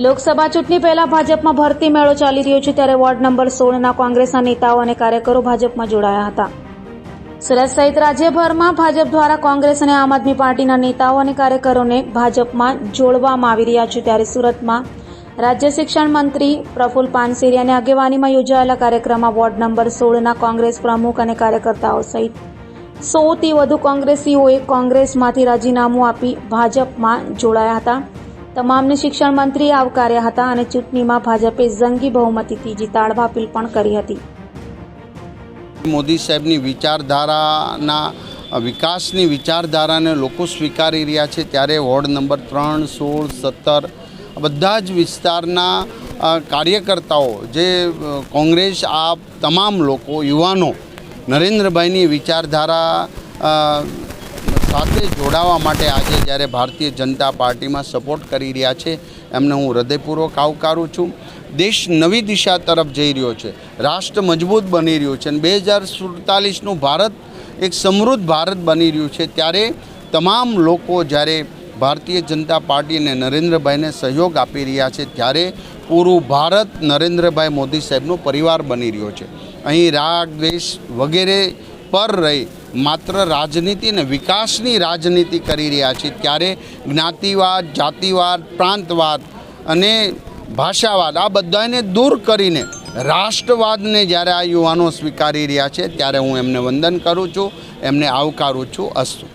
લોકસભા ચૂંટણી પહેલા ભાજપમાં ભરતી મેળો ચાલી રહ્યો છે ત્યારે વોર્ડ નંબર 16ના કોંગ્રેસના નેતાઓ અને કાર્યકરો ભાજપમાં જોડાયા હતા। સુરત સહિત રાજ્યભરમાં ભાજપ દ્વારા કોંગ્રેસ અને આમ આદમી પાર્ટીના નેતાઓ અને કાર્યકરોને ભાજપમાં જોડવામાં આવી રહ્યા છે ત્યારે સુરતમાં રાજ્ય શિક્ષણ મંત્રી પ્રફુલ્લ પાનસેરિયાની આગેવાનીમાં યોજાયેલા કાર્યક્રમમાં વોર્ડ નંબર 16ના કોંગ્રેસ પ્રમુખ અને કાર્યકર્તાઓ સહિત 100થી વધુ કોંગ્રેસીઓએ કોંગ્રેસમાંથી રાજીનામું આપી ભાજપમાં જોડાયા હતા। તમામને શિક્ષણ મંત્રીએ આવકાર્યા હતા અને ચૂંટણીમાં ભાજપે જંગી બહુમતીથી જીતાડવા અપીલ પણ કરી હતી। મોદી સાહેબની વિચારધારાના વિકાસની વિચારધારાને લોકો સ્વીકારી રહ્યા છે ત્યારે વોર્ડ નંબર 3, 16, 17 બધા જ વિસ્તારના કાર્યકર્તાઓ જે કોંગ્રેસ આ તમામ લોકો યુવાનો નરેન્દ્રભાઈની વિચારધારા સાથે જોડાવા માટે આજે જ્યારે ભારતીય જનતા પાર્ટીમાં સપોર્ટ કરી રહ્યા છે એમને હું હૃદયપૂર્વક આવકારું છું। દેશ નવી દિશા તરફ જઈ રહ્યો છે, રાષ્ટ્ર મજબૂત બની રહ્યું છે અને 2047નું ભારત એક સમૃદ્ધ ભારત બની રહ્યું છે ત્યારે તમામ લોકો જ્યારે ભારતીય જનતા પાર્ટી અને નરેન્દ્રભાઈને સહયોગ આપી રહ્યા છે ત્યારે પૂરું ભારત નરેન્દ્રભાઈ મોદી સાહેબનો પરિવાર બની રહ્યો છે। અહીં રાગ દ્વેષ વગેરે પર રહી માત્ર રાજનીતિ અને વિકાસની રાજનીતિ કરી રહ્યા છે ત્યારે જ્ઞાતિવાદ, જાતિવાદ, પ્રાંતવાદ અને ભાષાવાદ આ બધાને દૂર કરીને રાષ્ટ્રવાદને જ્યારે આ યુવાનો સ્વીકારી રહ્યા છે ત્યારે હું એમને વંદન કરું છું, એમને આવકારું છું। અસ્તુ।